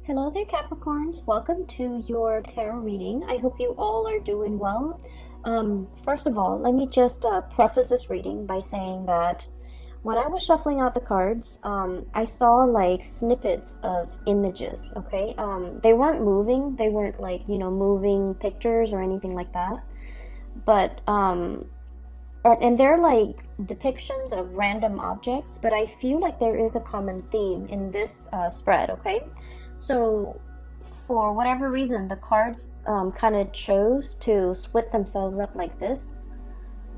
Hello there, Capricorns. Welcome to your tarot reading. I hope you all are doing well. First of all, let me just preface this reading by saying that when I was shuffling out the cards, I saw like snippets of images, okay? They weren't moving. They weren't like, moving pictures or anything like that. But, and they're like depictions of random objects, but I feel like there is a common theme in this spread, okay? So for whatever reason, the cards kind of chose to split themselves up like this.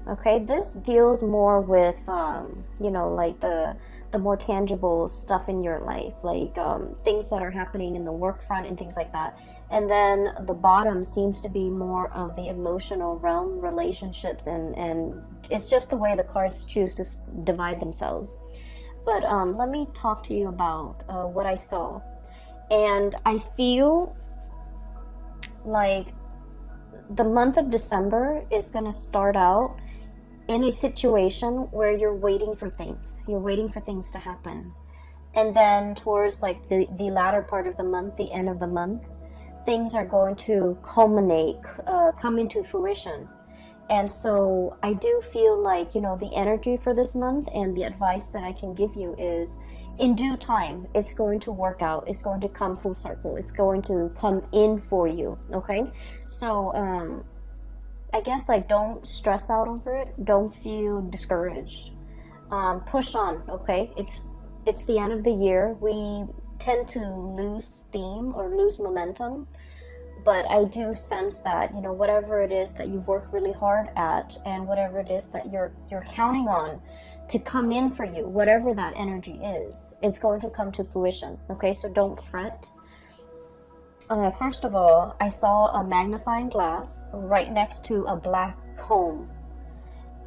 Okay, this deals more with, like the more tangible stuff in your life, like things that are happening in the work front and things like that. And then the bottom seems to be more of the emotional realm, relationships, and it's just the way the cards choose to divide themselves. But let me talk to you about what I saw. And I feel like the month of December is going to start out in a situation where you're waiting for things. You're waiting for things to happen. And then towards like the latter part of the month, the end of the month, things are going to culminate, come into fruition. And so I do feel like, the energy for this month and the advice that I can give you is in due time, it's going to work out. It's going to come full circle. It's going to come in for you. Okay. So, I guess don't stress out over it. Don't feel discouraged. Push on. Okay. It's the end of the year. We tend to lose steam or lose momentum. But I do sense that, whatever it is that you've worked really hard at and whatever it is that you're counting on to come in for you, whatever that energy is, it's going to come to fruition. Okay, so don't fret. First of all, I saw a magnifying glass right next to a black comb.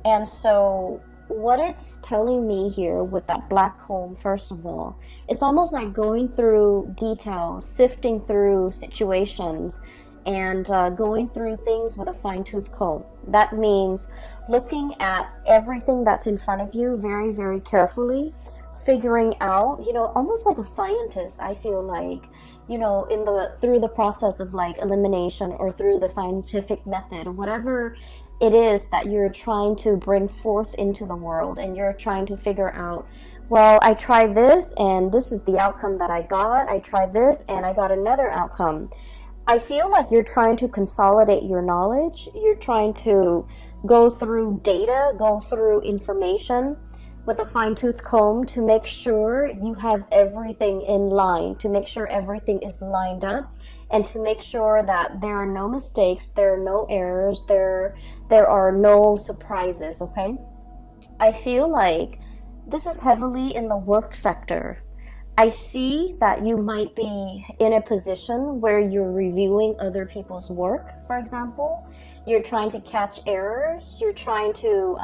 And so what it's telling me here with that black comb, first of all, it's almost like going through details, sifting through situations, and going through things with a fine-tooth comb. That means looking at everything that's in front of you very, very carefully, figuring out, almost like a scientist, I feel like, through the process of like elimination or through the scientific method, whatever it is that you're trying to bring forth into the world, and you're trying to figure out, well, I tried this and this is the outcome that I got. I tried this and I got another outcome. I feel like you're trying to consolidate your knowledge. You're trying to go through data, go through information with a fine-tooth comb to make sure you have everything in line, to make sure everything is lined up, and to make sure that there are no mistakes, there are no errors, there are no surprises, okay? I feel like this is heavily in the work sector. I see that you might be in a position where you're reviewing other people's work, for example. You're trying to catch errors. You're trying to,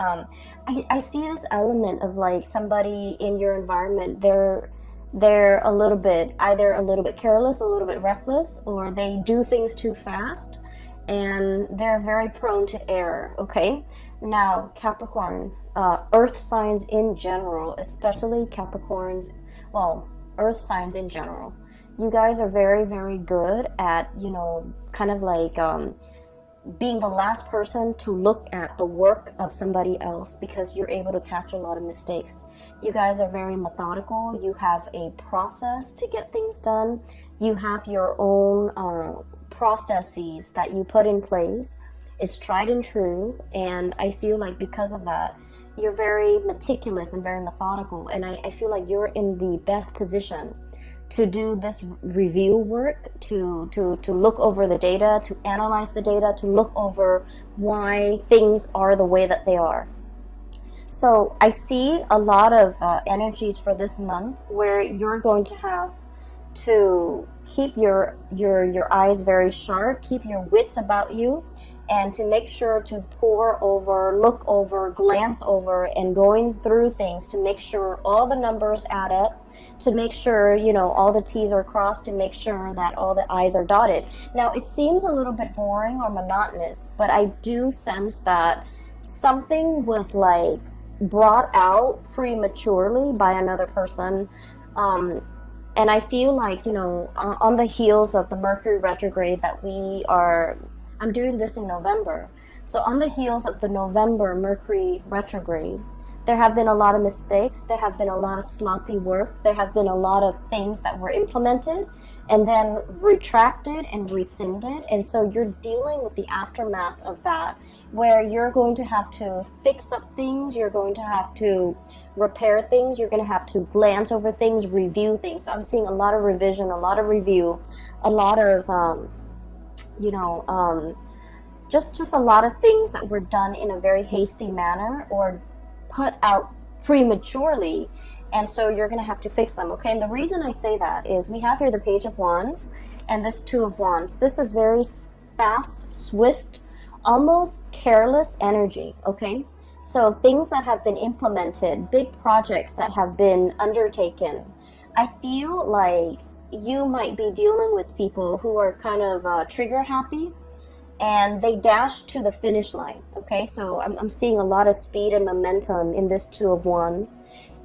I see this element of like somebody in your environment, they're a little bit, either a little bit careless, a little bit reckless, or they do things too fast, and they're very prone to error, okay? Now, Capricorn, earth signs in general, especially Capricorns, well, earth signs in general, you guys are very, very good at, kind of like, being the last person to look at the work of somebody else, because you're able to catch a lot of mistakes. You guys are very methodical. You have a process to get things done. You have your own processes that you put in place. It's tried and true, and I feel like because of that, you're very meticulous and very methodical, and I feel like you're in the best position to do this review work, to look over the data, to analyze the data, to look over why things are the way that they are. So I see a lot of energies for this month where you're going to have to keep your eyes very sharp, keep your wits about you, and to make sure to pore over, look over, glance over, and going through things to make sure all the numbers add up, to make sure, all the T's are crossed, to make sure that all the I's are dotted. Now, it seems a little bit boring or monotonous, but I do sense that something was like brought out prematurely by another person, And I feel like, on the heels of the Mercury retrograde I'm doing this in November. So on the heels of the November Mercury retrograde, there have been a lot of mistakes. There have been a lot of sloppy work. There have been a lot of things that were implemented and then retracted and rescinded. And so you're dealing with the aftermath of that, where you're going to have to fix up things. You're going to have to repair things. You're going to have to glance over things, review things. So I'm seeing a lot of revision, a lot of review, a lot of, just a lot of things that were done in a very hasty manner or put out prematurely, and so you're going to have to fix them, okay? And the reason I say that is we have here the Page of Wands and this Two of Wands. This is very fast, swift, almost careless energy, okay? So things that have been implemented, big projects that have been undertaken. I feel like you might be dealing with people who are kind of trigger happy, and they dash to the finish line, okay? So I'm seeing a lot of speed and momentum in this Two of Wands.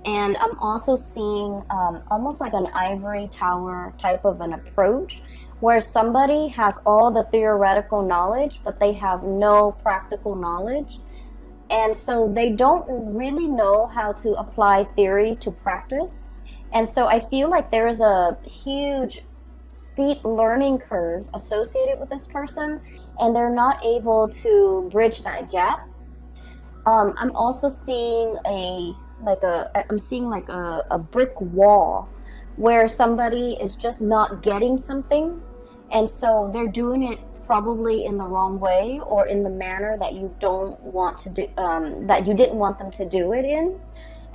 And I'm also seeing almost like an ivory tower type of an approach, where somebody has all the theoretical knowledge, but they have no practical knowledge. And so they don't really know how to apply theory to practice. And so I feel like there is a huge steep learning curve associated with this person, and they're not able to bridge that gap. I'm also seeing a brick wall where somebody is just not getting something, and so they're doing it probably in the wrong way or in the manner that you don't want to do, that you didn't want them to do it in.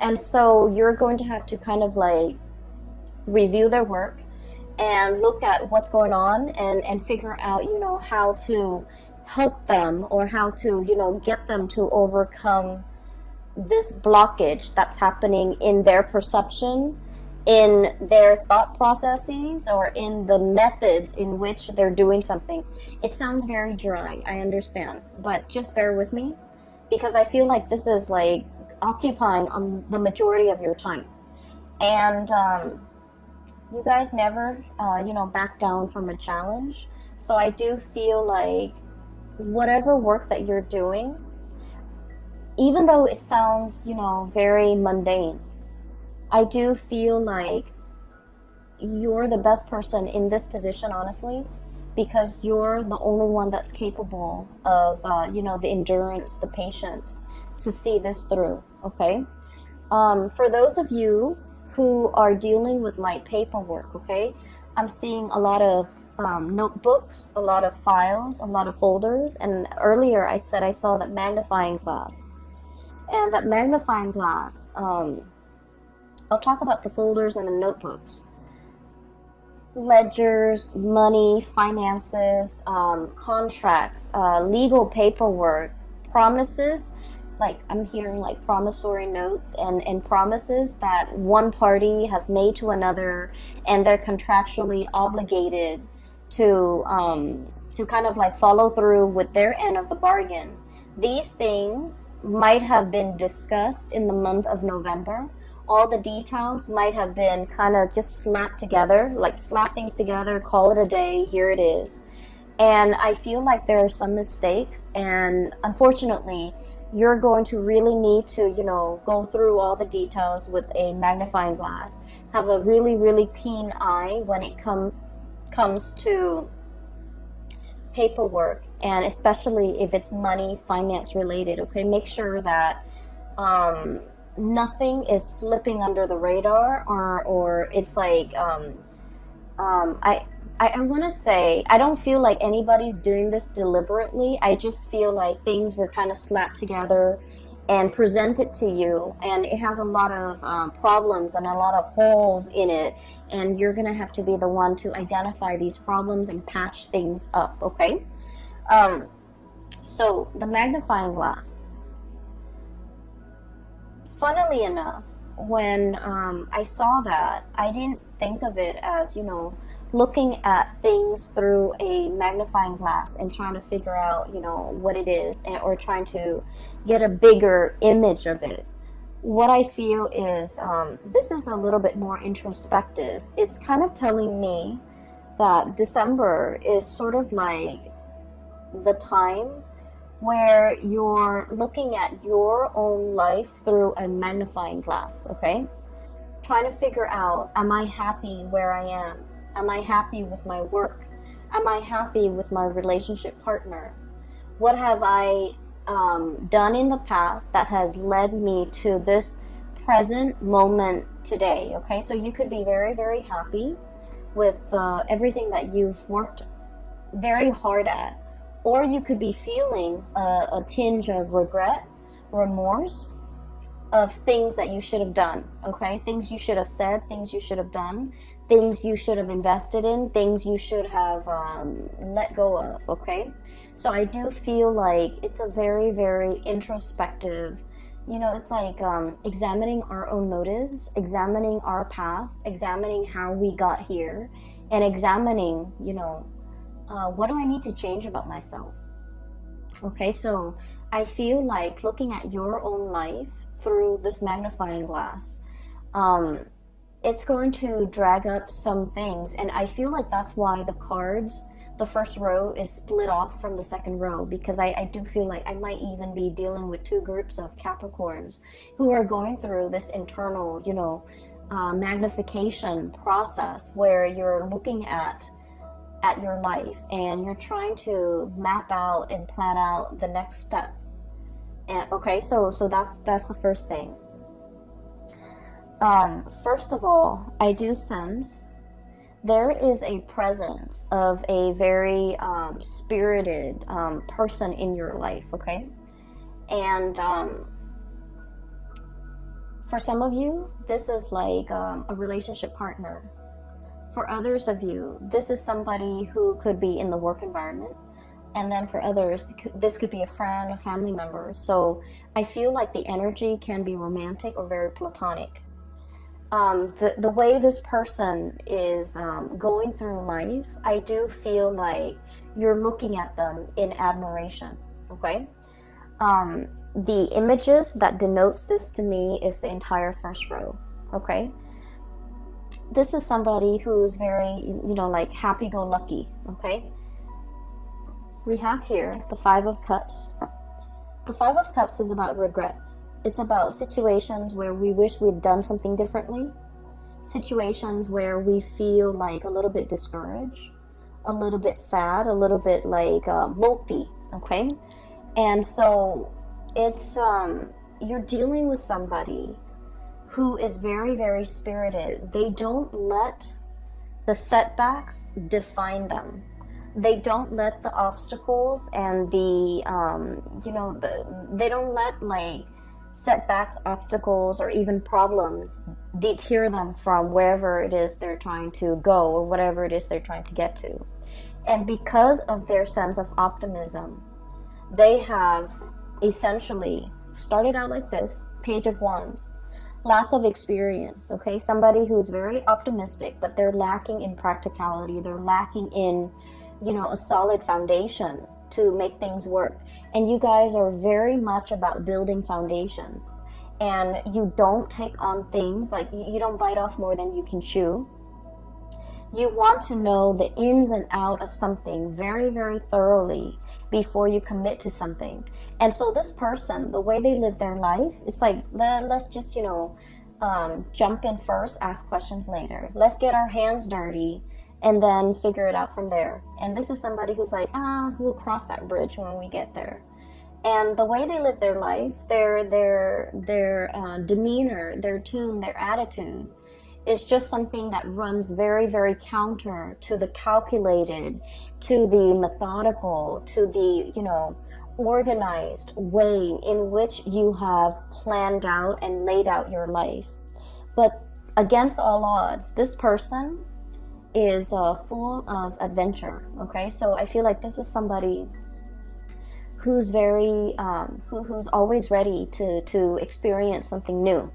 And so you're going to have to kind of like review their work and look at what's going on and figure out, how to help them or how to, get them to overcome this blockage that's happening in their perception, in their thought processes, or in the methods in which they're doing something. It sounds very dry, I understand, but just bear with me, because I feel like this is like occupying the majority of your time. And you guys never, back down from a challenge. So I do feel like whatever work that you're doing, even though it sounds, very mundane, I do feel like you're the best person in this position, honestly, because you're the only one that's capable of, the endurance, the patience to see this through, okay? For those of you who are dealing with light paperwork, okay, I'm seeing a lot of notebooks, a lot of files, a lot of folders, and earlier I said I saw that magnifying glass. And that magnifying glass, I'll talk about the folders and the notebooks. Ledgers, money, finances, contracts, legal paperwork, promises. Like I'm hearing like promissory notes and promises that one party has made to another, and they're contractually obligated to kind of like follow through with their end of the bargain. These things might have been discussed in the month of November. All the details might have been kind of just slapped together, like slap things together, call it a day, here it is. And I feel like there are some mistakes, and unfortunately, you're going to really need to, go through all the details with a magnifying glass. Have a really, really keen eye when it comes to paperwork, and especially if it's money, finance related, okay? Make sure that nothing is slipping under the radar, or it's like, I want to say, I don't feel like anybody's doing this deliberately. I just feel like things were kind of slapped together and presented to you, and it has a lot of problems and a lot of holes in it, and you're going to have to be the one to identify these problems and patch things up, okay? So the magnifying glass. Funnily enough, when I saw that, I didn't think of it as, looking at things through a magnifying glass and trying to figure out, what it is, or trying to get a bigger image of it. what I feel is this is a little bit more introspective. It's kind of telling me that December is sort of like the time where you're looking at your own life through a magnifying glass, okay? Trying to figure out, am I happy where I am? Am I happy with my work? Am I happy with my relationship partner? What have I done in the past that has led me to this present moment today, okay? So you could be very, very happy with everything that you've worked very hard at, or you could be feeling a tinge of regret, remorse of things that you should have done, okay? Things you should have said, things you should have done, things you should have invested in, things you should have let go of, okay? So I do feel like it's a very, very introspective, you know, it's like examining our own motives, examining our past, examining how we got here, and examining, you know, what do I need to change about myself? Okay, so I feel like looking at your own life through this magnifying glass, it's going to drag up some things, and I feel like that's why the cards, the first row is split off from the second row, because I do feel like I might even be dealing with two groups of Capricorns who are going through this internal, you know, magnification process where you're looking at your life and you're trying to map out and plan out the next step. And okay, so that's the first thing. First of all, I do sense there is a presence of a very spirited person in your life, okay? And for some of you, this is like a relationship partner. For others of you, this is somebody who could be in the work environment. And then for others, this could be a friend, a family member. So I feel like the energy can be romantic or very platonic. The way this person is going through life, I do feel like you're looking at them in admiration, okay? The images that denotes this to me is the entire first row, okay? This is somebody who's very, you know, like happy-go-lucky, okay? We have here the Five of Cups. The Five of Cups is about regrets. It's about situations where we wish we'd done something differently, situations where we feel like a little bit discouraged, a little bit sad, a little bit like mopey, okay? And so it's, you're dealing with somebody who is very, very spirited. They don't let the setbacks define them. They don't let the obstacles and the, you know, they don't let like setbacks, obstacles, or even problems deter them from wherever it is they're trying to go or whatever it is they're trying to get to. And because of their sense of optimism, they have essentially started out like this, Page of Wands. Lack of experience, okay? Somebody who's very optimistic, but they're lacking in practicality. They're lacking in, you know, a solid foundation to make things work. And you guys are very much about building foundations. And you don't take on things, like you don't bite off more than you can chew. You want to know the ins and out of something very, very thoroughly before you commit to something. And so this person, the way they live their life, it's like, let's just, you know, jump in first, ask questions later. Let's get our hands dirty and then figure it out from there. And this is somebody who's like, we'll cross that bridge when we get there. And the way they live their life, their demeanor, their tune, their attitude, is just something that runs very, very counter to the calculated, to the methodical, to the, you know, organized way in which you have planned out and laid out your life. But against all odds, this person is full of adventure, okay? So I feel like this is somebody who's very, who's always ready to experience something new.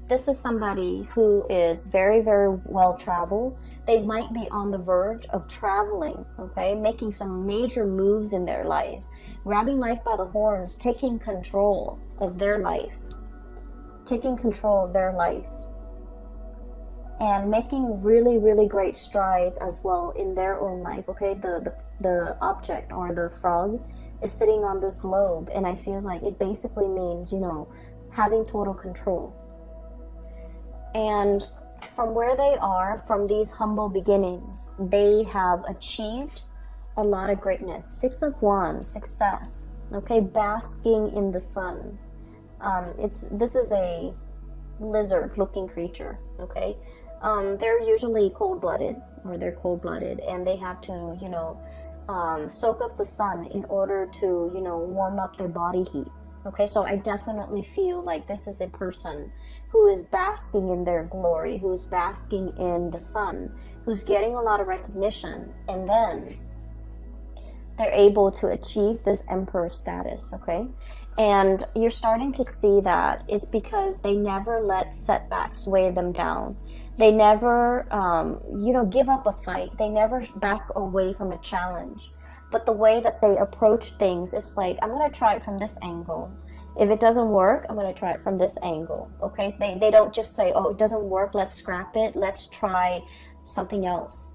This is somebody who is very, very well traveled. They might be on the verge of traveling, okay? Making some major moves in their lives. Grabbing life by the horns, taking control of their life. taking control of their life and making really, really great strides as well in their own life. Okay, the object or the frog is sitting on this globe, and I feel like it basically means, you know, having total control. And from where they are, from these humble beginnings, they have achieved a lot of greatness. 6 of Wands, success. Okay, basking in the sun. This is a lizard-looking creature. Okay, they're usually cold-blooded, and they have to, you know, soak up the sun in order to, you know, warm up their body heat. Okay, so I definitely feel like this is a person who is basking in their glory, who's basking in the sun, who's getting a lot of recognition, and then they're able to achieve this emperor status. Okay, and you're starting to see that it's because they never let setbacks weigh them down. They never, you know, give up a fight. They never back away from a challenge. But the way that they approach things is like, I'm going to try it from this angle. If it doesn't work, I'm going to try it from this angle. Okay? They don't just say, oh, it doesn't work, let's scrap it, let's try something else.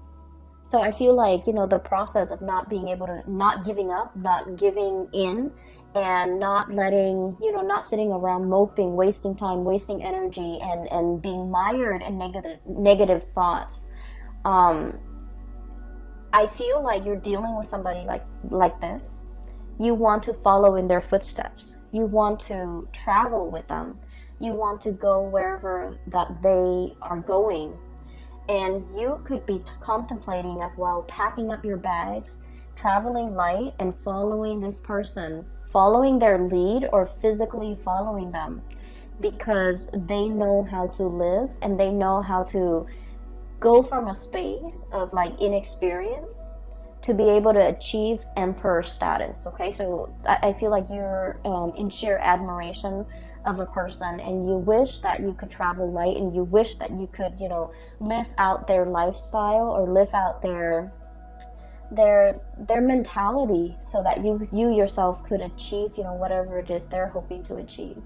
So I feel like, you know, the process of not being able to, not giving up, not giving in, and not letting, you know, not sitting around moping, wasting time, wasting energy, and being mired in negative thoughts. I feel like you're dealing with somebody like this. You want to follow in their footsteps. You want to travel with them. You want to go wherever that they are going. And you could be contemplating as well, packing up your bags, traveling light, and following this person, following their lead or physically following them, because they know how to live and they know how to go from a space of like inexperience to be able to achieve emperor status. Okay, so I feel like you're in sheer admiration of a person, and you wish that you could travel light, and you wish that you could, you know, live out their lifestyle or live out their mentality, so that you yourself could achieve, you know, whatever it is they're hoping to achieve.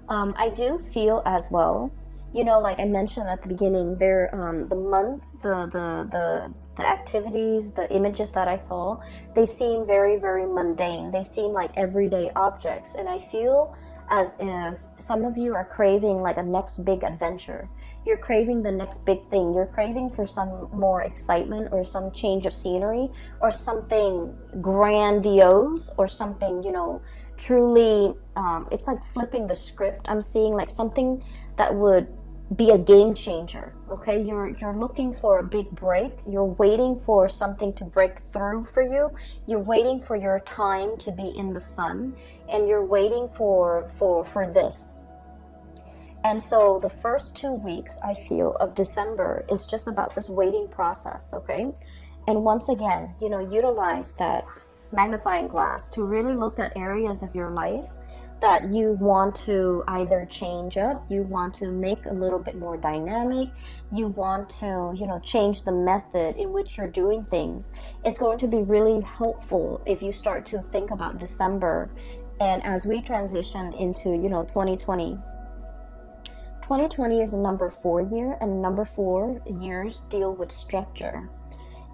I do feel as well, you know, like I mentioned at the beginning, there, the month, the activities, the images that I saw, they seem very, very mundane. They seem like everyday objects. And I feel as if some of you are craving like a next big adventure. You're craving the next big thing. You're craving for some more excitement or some change of scenery or something grandiose or something, you know, truly, it's like flipping the script. I'm seeing like something that would be a game changer. Okay, you're looking for a big break. You're waiting for something to break through for you. You're waiting for your time to be in the sun, and you're waiting for this. And so the first 2 weeks, I feel, of December is just about this waiting process. Okay, and once again, you know, utilize that magnifying glass to really look at areas of your life that you want to either change up, you want to make a little bit more dynamic, you want to, you know, change the method in which you're doing things. It's going to be really helpful if you start to think about December, and as we transition into, you know, 2020. 2020 is a number 4 year, and number 4 years deal with structure.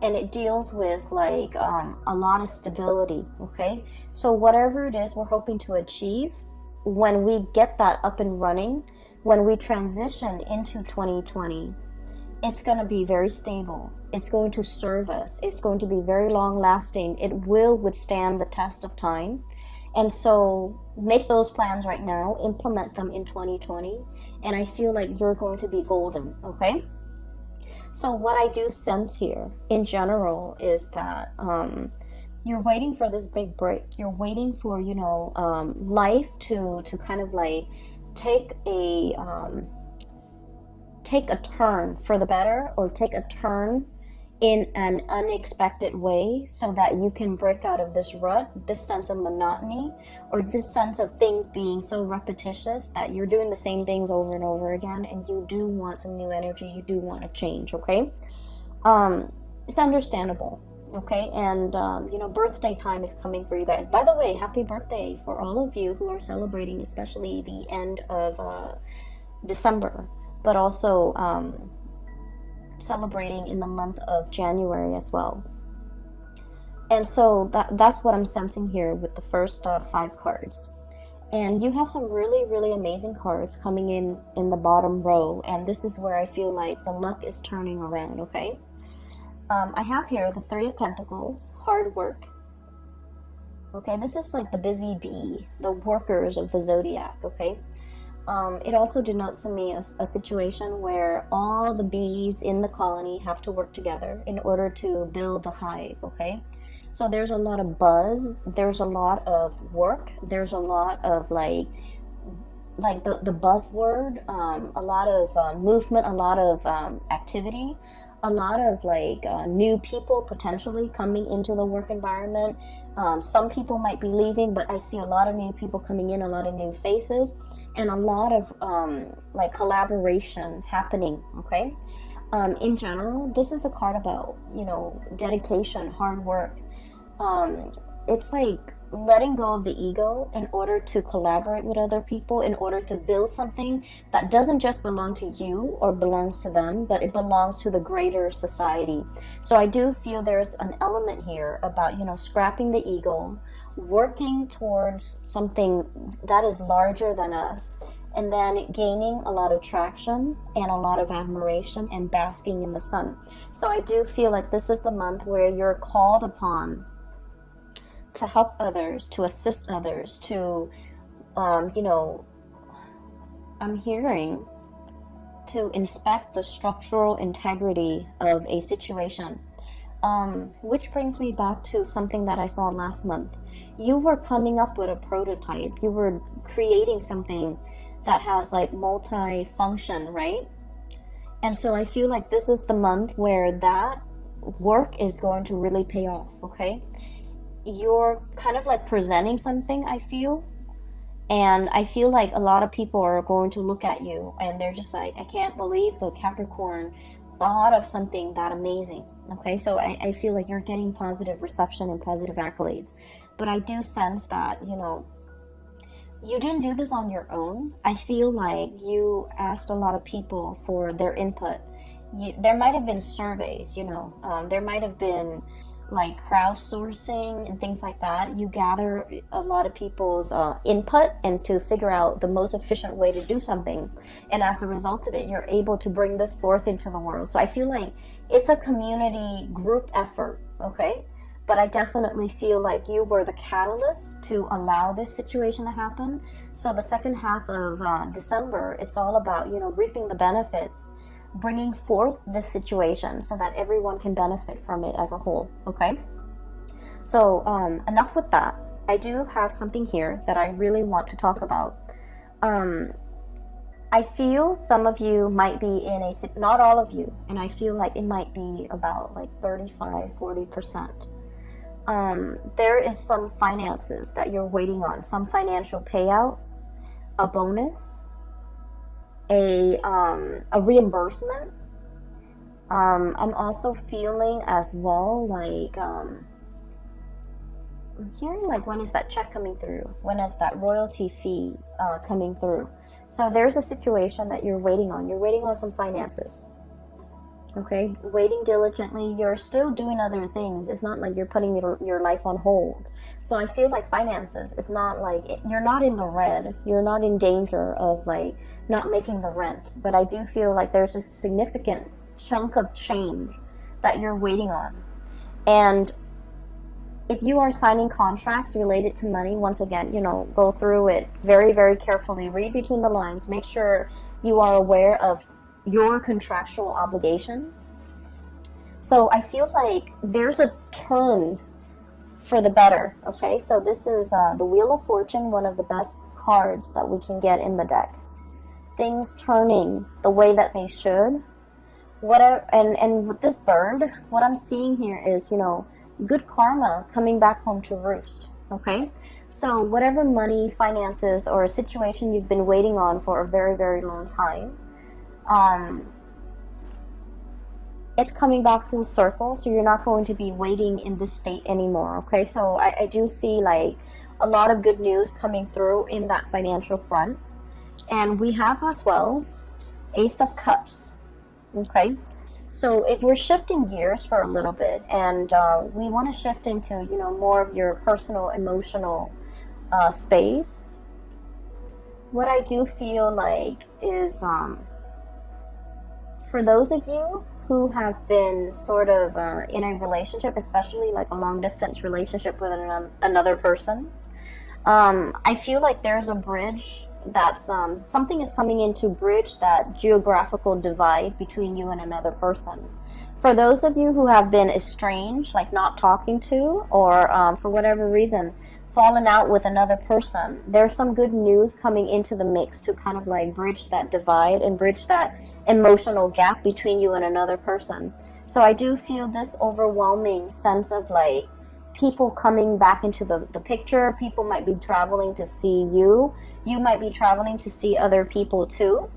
And it deals with like a lot of stability. Okay, so whatever it is we're hoping to achieve, when we get that up and running, when we transition into 2020, it's going to be very stable. It's going to serve us. It's going to be very long lasting. It will withstand the test of time. And so make those plans right now, implement them in 2020, and I feel like you're going to be golden. Okay, so what I do sense here in general is that you're waiting for this big break. You're waiting for, you know, life to kind of like take a turn for the better, or take a turn in an unexpected way, so that you can break out of this rut, this sense of monotony, or this sense of things being so repetitious that you're doing the same things over and over again, and you do want some new energy, you do want to change. Okay, it's understandable. Okay, and you know, birthday time is coming for you guys. By the way, happy birthday for all of you who are celebrating, especially the end of December, but also celebrating in the month of January as well. And so that's what I'm sensing here with the first 5 cards. And you have some really, really amazing cards coming in the bottom row. And this is where I feel like the luck is turning around, okay? I have here the 3 of Pentacles, hard work. Okay, this is like the busy bee, the workers of the zodiac, okay? It also denotes to me a situation where all the bees in the colony have to work together in order to build the hive, okay? So there's a lot of buzz, there's a lot of work, there's a lot of like the buzzword, a lot of movement, a lot of activity, a lot of like new people potentially coming into the work environment. Some people might be leaving, but I see a lot of new people coming in, a lot of new faces, and a lot of like collaboration happening, okay? In general, this is a card about, you know, dedication, hard work. It's like letting go of the ego in order to collaborate with other people, in order to build something that doesn't just belong to you or belongs to them, but it belongs to the greater society. So I do feel there's an element here about, you know, scrapping the ego, working towards something that is larger than us, and then gaining a lot of traction and a lot of admiration and basking in the sun. So I do feel like this is the month where you're called upon to help others, to assist others, to, you know, I'm hearing to inspect the structural integrity of a situation. Which brings me back to something that I saw last month. You were coming up with a prototype. You were creating something that has like multi-function, right? And so I feel like this is the month where that work is going to really pay off, okay? You're kind of like presenting something, I feel. And I feel like a lot of people are going to look at you and they're just like, I can't believe the Capricorn thought of something that amazing. Okay, so I feel like you're getting positive reception and positive accolades. But I do sense that, you know, you didn't do this on your own. I feel like you asked a lot of people for their input. There might have been surveys, you know, there might have been like crowdsourcing and things like that. You gather a lot of people's input and to figure out the most efficient way to do something, and as a result of it, you're able to bring this forth into the world. So I feel like it's a community group effort, okay? But I definitely feel like you were the catalyst to allow this situation to happen. So the second half of December, it's all about, you know, reaping the benefits, bringing forth this situation so that everyone can benefit from it as a whole, okay? So enough with that. I do have something here that I really want to talk about. I feel some of you might be in a, not all of you, and I feel like it might be about like 35-40%. There is some finances that you're waiting on, some financial payout, a bonus, a reimbursement. I'm also feeling as well like I'm hearing like, when is that check coming through? When is that royalty fee coming through? So there's a situation that you're waiting on. You're waiting on some finances. Okay, waiting diligently. You're still doing other things. It's not like you're putting your life on hold. So I feel like finances, it's not like, you're not in the red. You're not in danger of like not making the rent. But I do feel like there's a significant chunk of change that you're waiting on. And if you are signing contracts related to money, once again, you know, go through it very, very carefully. Read between the lines. Make sure you are aware of your contractual obligations. So I feel like there's a turn for the better, okay? So this is the Wheel of Fortune, one of the best cards that we can get in the deck. Things turning the way that they should. Whatever, and with this bird, what I'm seeing here is, you know, good karma coming back home to roost, okay? So whatever money, finances, or a situation you've been waiting on for a very, very long time, it's coming back full circle, so you're not going to be waiting in this state anymore, okay? So I do see like a lot of good news coming through in that financial front. And we have as well Ace of Cups. Okay, so if we're shifting gears for a little bit, and we want to shift into, you know, more of your personal emotional space, what I do feel like is for those of you who have been sort of in a relationship, especially like a long distance relationship with another person, I feel like there's a bridge that's something is coming in to bridge that geographical divide between you and another person. For those of you who have been estranged, like not talking to, or for whatever reason fallen out with another person, there's some good news coming into the mix to kind of like bridge that divide and bridge that emotional gap between you and another person. So I do feel this overwhelming sense of like people coming back into the picture. People might be traveling to see you. You might be traveling to see other people too.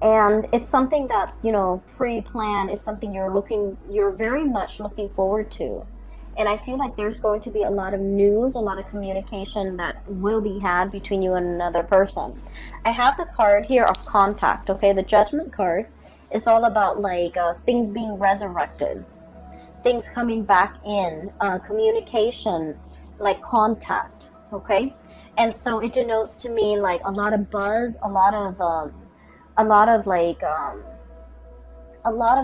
And it's something that's, you know, pre-planned. It's something you're very much looking forward to. And I feel like there's going to be a lot of news, a lot of communication that will be had between you and another person. I have the card here of contact, okay? The Judgment card is all about like things being resurrected, things coming back in, communication, like contact, okay? And so it denotes to me like a lot of buzz, a lot of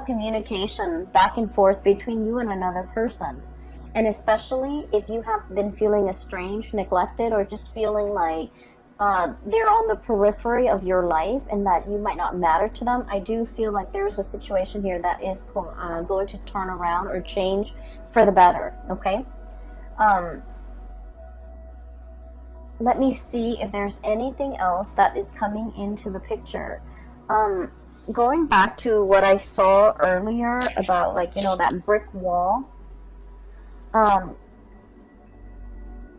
communication back and forth between you and another person. And especially if you have been feeling estranged, neglected, or just feeling like they're on the periphery of your life and that you might not matter to them, I do feel like there's a situation here that is going to turn around or change for the better, okay? Let me see if there's anything else that is coming into the picture. Going back to what I saw earlier about, like, you know, that brick wall.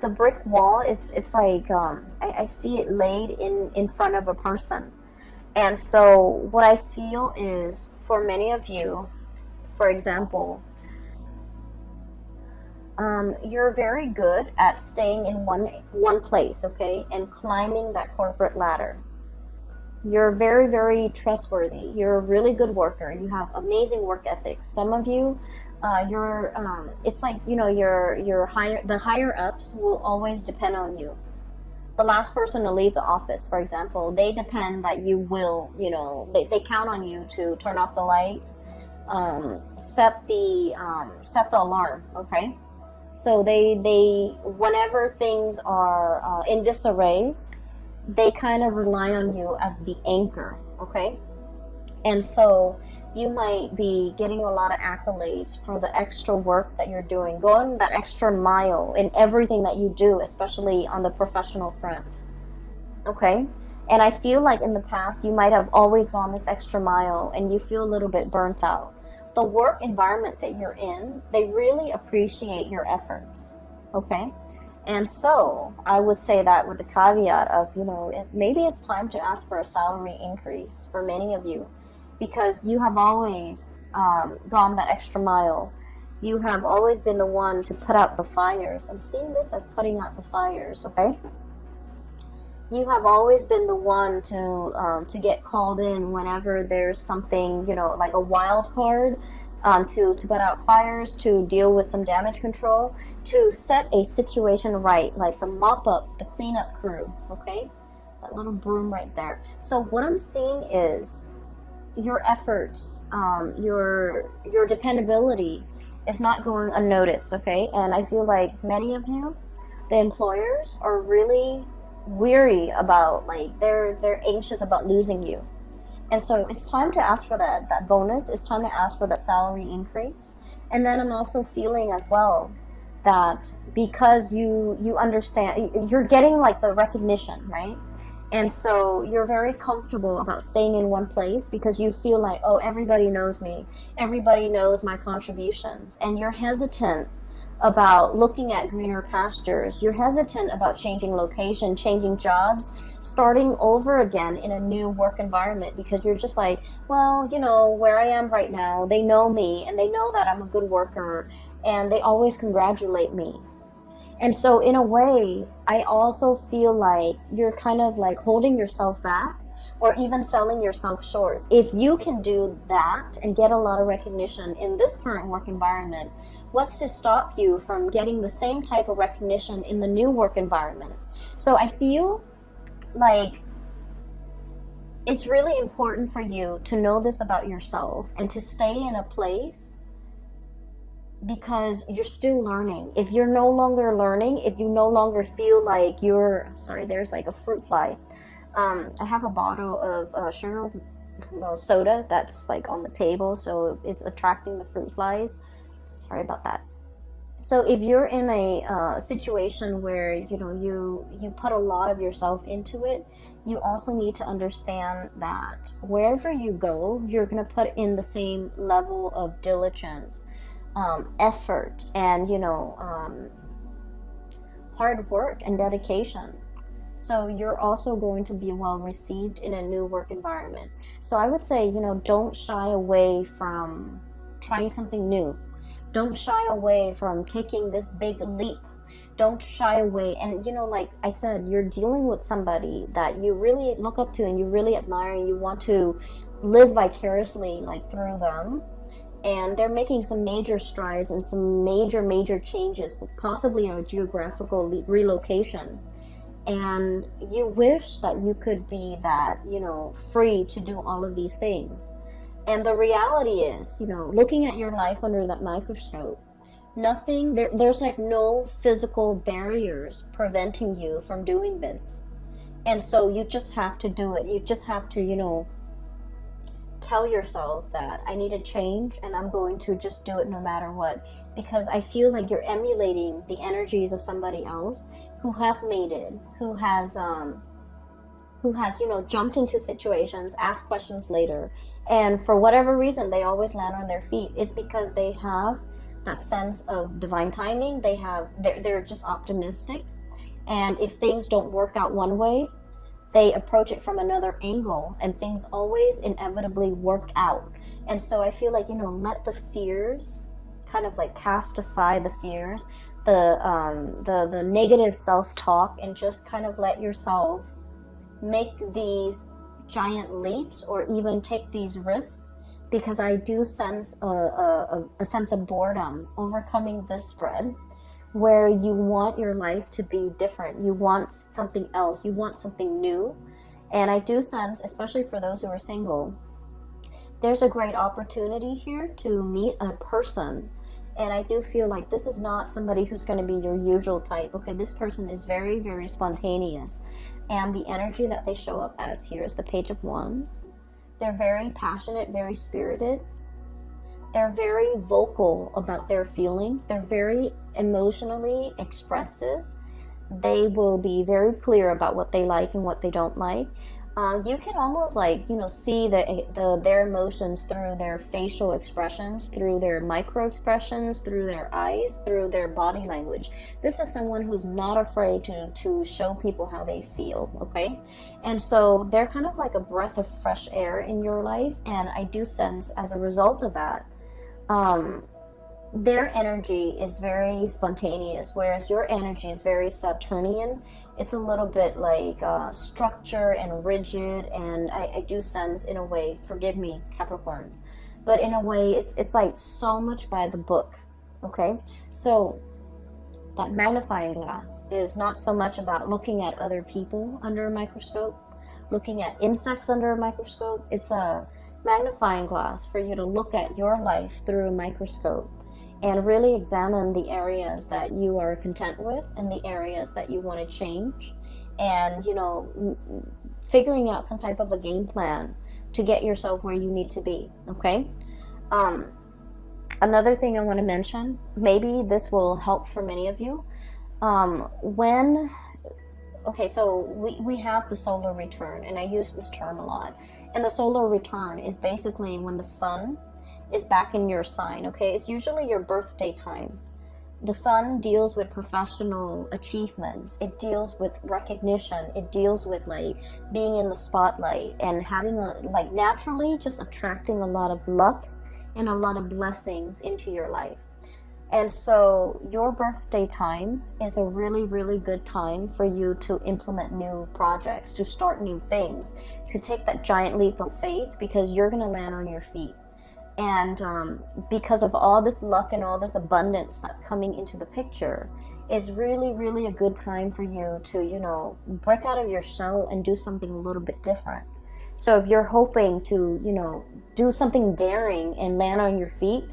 The brick wall, it's like I see it laid in front of a person. And so what I feel is, for many of you, for example, you're very good at staying in one place, okay, and climbing that corporate ladder. You're very, very trustworthy. You're a really good worker. You have amazing work ethics. Some of you, it's like, you know, the higher ups will always depend on you. The last person to leave the office, for example, they depend that you will, you know, they count on you to turn off the lights, set the alarm, okay? So they whenever things are in disarray, they kind of rely on you as the anchor, okay? And so you might be getting a lot of accolades for the extra work that you're doing, going that extra mile in everything that you do, especially on the professional front, okay? And I feel like in the past, you might have always gone this extra mile and you feel a little bit burnt out. The work environment that you're in, they really appreciate your efforts, okay? And so I would say that with the caveat of, you know, maybe it's time to ask for a salary increase for many of you, because you have always gone that extra mile. You have always been the one to put out the fires. I'm seeing this as putting out the fires, okay? You have always been the one to get called in whenever there's something, you know, like a wild card, to put out fires, to deal with some damage control, to set a situation right, like the mop up, the cleanup crew, okay? That little broom right there. So what I'm seeing is your efforts, your dependability is not going unnoticed, okay? And I feel like many of you, the employers, are really weary about, like, they're anxious about losing you. And so it's time to ask for that bonus. It's time to ask for that salary increase. And then I'm also feeling as well that because you understand, you're getting like the recognition, right? And so you're very comfortable about staying in one place because you feel like, oh, everybody knows me. Everybody knows my contributions. And you're hesitant about looking at greener pastures. You're hesitant about changing location, changing jobs, starting over again in a new work environment, because you're just like, well, you know, where I am right now, they know me and they know that I'm a good worker and they always congratulate me. And so in a way, I also feel like you're kind of like holding yourself back or even selling yourself short. If you can do that and get a lot of recognition in this current work environment, what's to stop you from getting the same type of recognition in the new work environment? So I feel like it's really important for you to know this about yourself and to stay in a place, because you're still learning. If you're no longer learning, if you no longer feel like you're, sorry, there's like a fruit fly. I have a bottle of sugar soda that's like on the table, so it's attracting the fruit flies. Sorry about that. So if you're in a situation where you put a lot of yourself into it, you also need to understand that wherever you go, you're going to put in the same level of diligence, effort, and hard work and dedication. So you're also going to be well received in a new work environment. So I would say, don't shy away from trying something new. Don't shy away from taking this big leap. Don't shy away. And like I said, you're dealing with somebody that you really look up to and you really admire, and you want to live vicariously like through them. And they're making some major strides and some major changes, possibly a geographical relocation. And you wish that you could be that, free to do all of these things. And the reality is, looking at your life under that microscope, there's like no physical barriers preventing you from doing this. And so you just have to do it. You just have to, tell yourself that I need to change, and I'm going to just do it no matter what. Because I feel like you're emulating the energies of somebody else who has made it, who has jumped into situations, asked questions later, and for whatever reason they always land on their feet. It's because they have that sense of divine timing. They're just optimistic, and if things don't work out one way, they approach it from another angle, and things always inevitably work out. And so I feel like, let the fears, kind of like cast aside the fears, the negative self-talk, and just kind of let yourself make these giant leaps or even take these risks. Because I do sense a sense of boredom overcoming this spread, where you want your life to be different. You want something else. You want something new. And I do sense, especially for those who are single, there's a great opportunity here to meet a person. And I do feel like this is not somebody who's going to be your usual type. Okay, this person is very, very spontaneous. And the energy that they show up as here is the Page of Wands. They're very passionate, very spirited. They're very vocal about their feelings. They're very emotionally expressive. They will be very clear about what they like and what they don't like. You can almost see their emotions through their facial expressions, through their micro expressions, through their eyes, through their body language. This is someone who's not afraid to show people how they feel, okay? And so they're kind of like a breath of fresh air in your life, and I do sense as a result of that, their energy is very spontaneous, whereas your energy is very Saturnian. It's a little bit like structure and rigid, and I do sense, in a way, forgive me, Capricorns, but in a way it's like so much by the book, okay? So that magnifying glass is not so much about looking at other people under a microscope, looking at insects under a microscope. It's a magnifying glass for you to look at your life through a microscope and really examine the areas that you are content with and the areas that you want to change, and figuring out some type of a game plan to get yourself where you need to be, okay? Another thing I want to mention, maybe this will help for many of you, so we have the solar return, and I use this term a lot. And the solar return is basically when the sun is back in your sign, okay? It's usually your birthday time. The sun deals with professional achievements. It deals with recognition. It deals with like being in the spotlight and having naturally just attracting a lot of luck and a lot of blessings into your life. And so your birthday time is a really, really good time for you to implement new projects, to start new things, to take that giant leap of faith, because you're going to land on your feet. And because of all this luck and all this abundance that's coming into the picture, it's really, really a good time for you to, you know, break out of your shell and do something a little bit different. So if you're hoping to, you know, do something daring and land on your feet,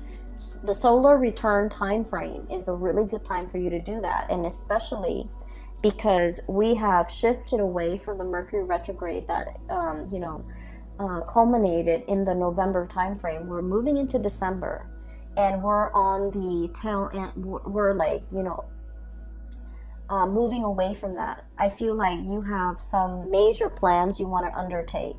the solar return time frame is a really good time for you to do that. And especially because we have shifted away from the Mercury retrograde that, culminated in the November time frame. We're moving into December, and we're on the tail end. We're like, moving away from that. I feel like you have some major plans you want to undertake.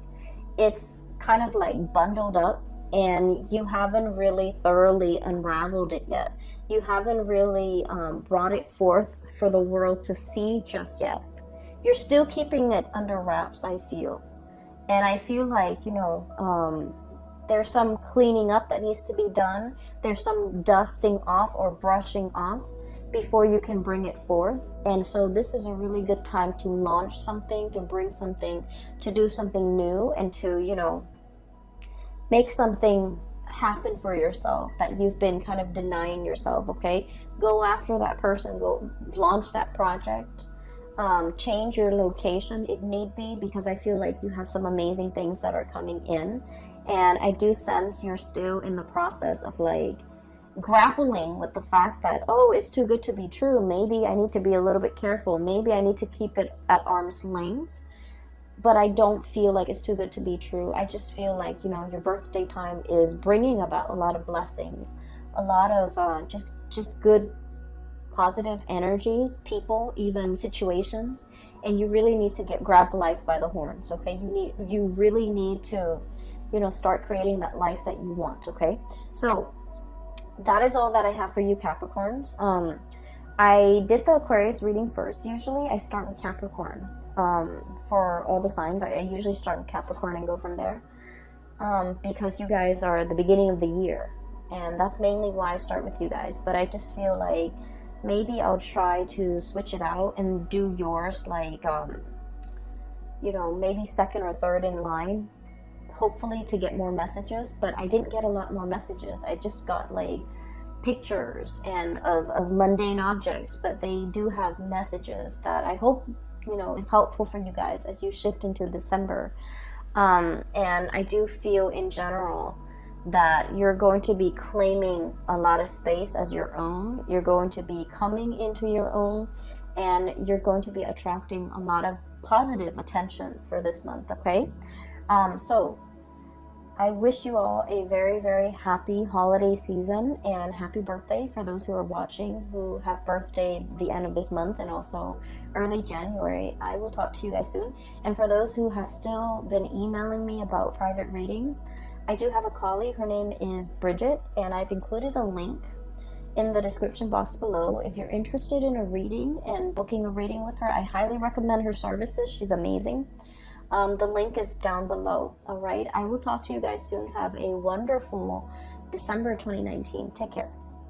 It's kind of like bundled up, and you haven't really thoroughly unraveled it yet. You haven't really brought it forth for the world to see just yet. You're still keeping it under wraps, I feel. And I feel like, there's some cleaning up that needs to be done. There's some dusting off or brushing off before you can bring it forth. And so this is a really good time to launch something, to bring something, to do something new, and to, make something happen for yourself that you've been kind of denying yourself, okay? Go after that person, go launch that project. Change your location if need be, because I feel like you have some amazing things that are coming in, and I do sense you're still in the process of like grappling with the fact that, oh, it's too good to be true. Maybe I need to be a little bit careful. Maybe I need to keep it at arm's length. But I don't feel like it's too good to be true. I just feel like, your birthday time is bringing about a lot of blessings, a lot of just good positive energies, people, even situations, and you really need to grab life by the horns, okay? You really need to, start creating that life that you want, okay? So that is all that I have for you, Capricorns. I did the Aquarius reading first. Usually I start with Capricorn. For all the signs, I usually start with Capricorn and go from there, because you guys are the beginning of the year, and that's mainly why I start with you guys. But I just feel like maybe I'll try to switch it out and do yours like, maybe second or third in line, hopefully to get more messages. But I didn't get a lot more messages. I just got like pictures and of mundane objects, but they do have messages that I hope, is helpful for you guys as you shift into December. And I do feel in general that you're going to be claiming a lot of space as your own. You're going to be coming into your own, and you're going to be attracting a lot of positive attention for this month, okay? So I wish you all a very, very happy holiday season, and happy birthday for those who are watching who have birthday the end of this month and also early January. I will talk to you guys soon. And for those who have still been emailing me about private readings, I do have a colleague. Her name is Bridget, and I've included a link in the description box below. If you're interested in a reading and booking a reading with her, I highly recommend her services. She's amazing. The link is down below. All right. I will talk to you guys soon. Have a wonderful December 2019. Take care.